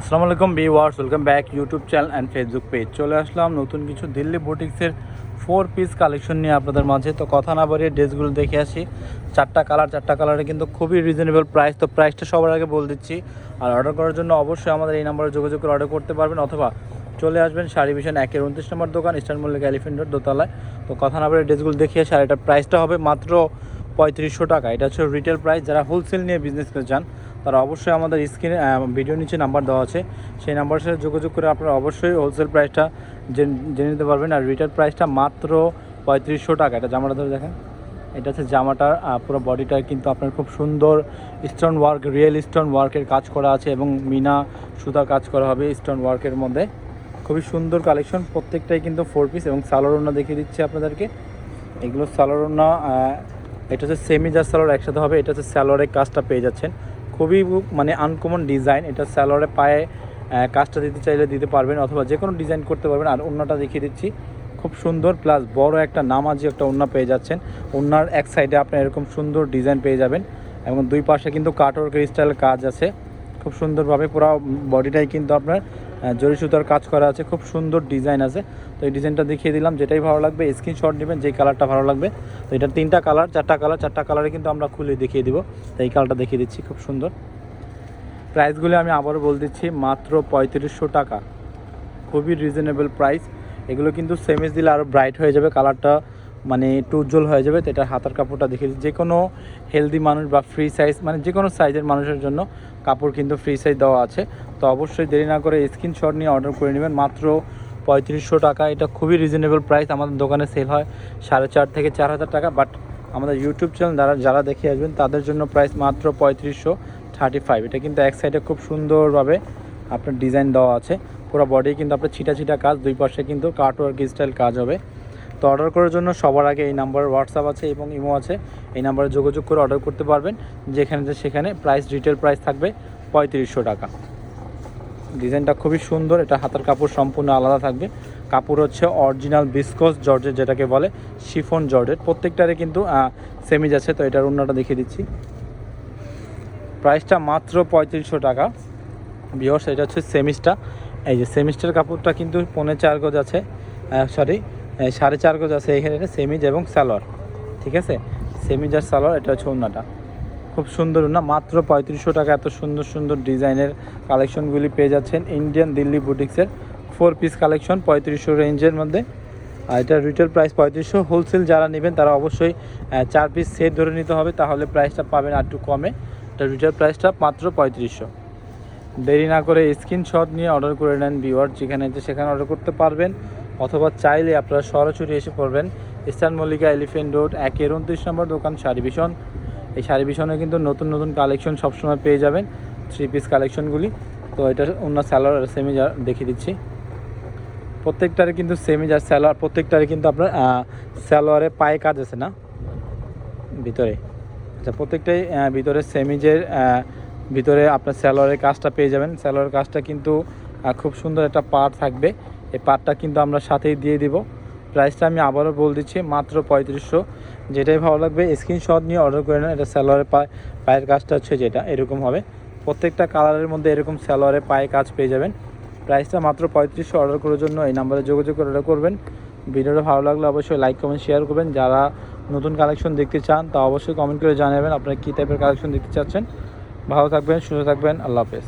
আসসালামু আলাইকুম viewers, welcome back YouTube channel and Facebook page. চলে আসলাম নতুন কিছু দিল্লি বুটিক্সের 4 পিস কালেকশন নিয়ে আপনাদের মাঝে। তো কথা না বাড়িয়ে ড্রেসগুলো দেখে আসি। চারটা কালারে কিন্তু খুবই রিজনেবল প্রাইস। তো প্রাইসটা সবার আগে বলে দিচ্ছি। আর অর্ডার করার জন্য অবশ্যই আমাদের এই নাম্বারে যোগাযোগ করে অর্ডার করতে পারবেন, অথবা চলে আসবেন শাড়ি ভিশন 1-29 নম্বর দোকান, ইস্টার্ন মল্লিকা এলিফেন্ট রোড দোতলায়। তো কথা না বাড়িয়ে ড্রেসগুলো দেখিয়ে শাড়িটার প্রাইসটা হবে মাত্র 3500 টাকা। এটা হচ্ছে রিটেল প্রাইস। যারা হোলসেল নিয়ে বিজনেস করতে চান তারা অবশ্যই আমাদের স্ক্রিনে ভিডিও নিচে নাম্বার দেওয়া আছে, সেই নাম্বারের সাথে যোগাযোগ করে আপনারা অবশ্যই হোলসেল প্রাইসটা জেনে নিতে পারবেন। আর রিটেল প্রাইসটা মাত্র 3500 টাকা। এটা জামাটা ধরে দেখেন, এটা হচ্ছে জামাটার পুরো বডিটা কিন্তু আপনার খুব সুন্দর স্টোন ওয়ার্ক, রিয়েল স্টোন ওয়ার্কের কাজ করা আছে এবং মিনা সুতা কাজ করা হবে স্টোন ওয়ার্কের মধ্যে। খুবই সুন্দর কালেকশন, প্রত্যেকটাই কিন্তু 4 পিস। এবং সালোয়ার ওড়না দেখিয়ে দিচ্ছি আপনাদেরকে। এগুলো সালোয়ার ওড়না, এটা হচ্ছে সেমি জার সালোয়ার একসাথে হবে। এটা হচ্ছে সালোয়ারের কাজটা পেয়ে যাচ্ছেন, খুবই মানে আনকমন ডিজাইন। এটা সালোয়ারে পায়ে কাজটা দিতে চাইলে দিতে পারবেন, অথবা যে কোনো ডিজাইন করতে পারবেন। আর ওড়নাটা দেখিয়ে দিচ্ছি, খুব সুন্দর প্লাস বড় একটা নামাজি একটা ওড়না পেয়ে যাচ্ছেন। ওড়নার এক সাইডে আপনি এরকম সুন্দর ডিজাইন পেয়ে যাবেন, এবং দুই পাশে কিন্তু কাটওয়ার্কের স্টাইল কাজ আছে খুব সুন্দরভাবে। পুরো বডিটাই কিন্তু আপনার জরি সুতার কাজ করা আছে, খুব সুন্দর ডিজাইন আছে। তো এই ডিজাইনটা দেখিয়ে দিলাম, যেটাই ভালো লাগবে স্ক্রিনশট নেবেন, যেই কালারটা ভালো লাগবে। তো এটার চারটা কালারে কিন্তু আমরা খুলে দেখিয়ে দিব। তো এই কালারটা দেখিয়ে দিচ্ছি, খুব সুন্দর। প্রাইসগুলো আমি আবারও বলে দিচ্ছি, মাত্র 3500 টাকা, খুবই রিজনেবল প্রাইস। এগুলো কিন্তু সেমিজ দিলে আরও ব্রাইট হয়ে যাবে, কালারটা মানে একটু উজ্জ্বল হয়ে যাবে। তো এটার হাতার কাপড়টা দেখে যে কোনো হেলদি মানুষ বা ফ্রি সাইজ, মানে যে কোনো সাইজের মানুষের জন্য কাপড় কিন্তু ফ্রি সাইজ দেওয়া আছে। তো অবশ্যই দেরি না করে স্ক্রিনশট নিয়ে অর্ডার করে নেবেন, মাত্র 3500 টাকা। এটা খুবই রিজনেবল প্রাইস। আমাদের দোকানে সেল হয় 4500 থেকে 4000 টাকা, বাট আমাদের ইউটিউব চ্যানেল যারা দেখে আসবেন তাদের জন্য প্রাইস মাত্র 3535। এটা কিন্তু এক সাইডে খুব সুন্দরভাবে আপনার ডিজাইন দেওয়া আছে, পুরো বডি কিন্তু আপনার ছিটা কাজ, দুই পাশে কিন্তু কাটওয়ার্ক স্টাইল কাজ হবে। তো অর্ডার করার জন্য সবার আগে এই নাম্বারে হোয়াটসঅ্যাপ আছে এবং ইমো আছে, এই নাম্বারে যোগাযোগ করে অর্ডার করতে পারবেন। যেখানে সেখানে প্রাইস, রিটেল প্রাইস থাকবে 3500 টাকা। ডিজাইনটা খুবই সুন্দর। এটা হাতার কাপড় সম্পূর্ণ আলাদা থাকবে। কাপড় হচ্ছে অরিজিনাল বিসকস জর্জেট, যেটাকে বলে শিফন জর্জেট। প্রত্যেকটারে কিন্তু সেমিজ আছে। তো এটার ওড়নাটা দেখিয়ে দিচ্ছি, প্রাইসটা মাত্র 3500 টাকা। ভিউয়ার্স, এটা হচ্ছে সেমিজটা। এই যে সেমিস্টার কাপড়টা কিন্তু 4.5 গজ আছে, সরি 4.5 গজ আছে এখানে। এটা সেমিজ এবং সালোয়ার, ঠিক আছে, সেমিজ আর সালোয়ার। এটা হচ্ছে ওড়নাটা, খুব সুন্দর ওড়না। মাত্র 3500 টাকা এত সুন্দর সুন্দর ডিজাইনের কালেকশনগুলি পেয়ে যাচ্ছেন ইন্ডিয়ান দিল্লি বুটিক্সের 4 পিস কালেকশন 3500 রেঞ্জের মধ্যে। আর এটা রিটেল প্রাইস 3500। হোলসেল যারা নেবেন তারা অবশ্যই 4 পিস সেট ধরে নিতে হবে, তাহলে প্রাইসটা পাবেন আর একটু কমে। এটা রিটেল প্রাইসটা মাত্র 3500। দেরি না করে স্ক্রিনশট নিয়ে অর্ডার করে নেন ভিউয়ার, যেখানে সেখানে অর্ডার করতে পারবেন, অথবা চাইলে আপনারা সরাসরি এসে পড়বেন ইস্টার্ন মল্লিকা এলিফেন্ট রোড 1-29 নম্বর দোকান, শাড়ি ভিশন। এই শাড়ি ভিশনে কিন্তু নতুন নতুন কালেকশন সবসময় পেয়ে যাবেন, 3 পিস কালেকশনগুলি। তো এটা অন্য সালোয়ার আর সেমিজার দেখিয়ে দিচ্ছি। প্রত্যেকটারে কিন্তু সেমিজার সালোয়ার, প্রত্যেকটারে কিন্তু আপনার সালোয়ারে পায়ে কাজ আছে না ভিতরে। আচ্ছা, প্রত্যেকটাই ভিতরে সেমিজের ভিতরে আপনার সালোয়ারের কাজটা পেয়ে যাবেন। সালোয়ারের কাজটা কিন্তু খুব সুন্দর একটা পাড় থাকবে, এই পাড়টা কিন্তু আমরা সাথেই দিয়ে দিব। প্রাইসটা আমি আবারও বলে দিচ্ছি, মাত্র 3500। যেটাই ভালো লাগবে স্ক্রিনশট নিয়ে অর্ডার করে নেন। এটা সালোয়ারের পায়ের কাজটা হচ্ছে যেটা এরকম হবে, প্রত্যেকটা কালারের মধ্যে এরকম সালোয়ারের পায়ে কাজ পেয়ে যাবেন। প্রাইসটা মাত্র 3500। অর্ডার করার জন্য এই নাম্বারে যোগাযোগ করে অর্ডার করবেন। ভিডিওটা ভালো লাগলে অবশ্যই লাইক কমেন্ট শেয়ার করবেন। যারা নতুন কালেকশন দেখতে চান তা অবশ্যই কমেন্ট করে জানাবেন আপনারা কী টাইপের কালেকশন দেখতে চাচ্ছেন। ভালো থাকবেন, সুস্থ থাকবেন, আল্লাহ হাফেজ।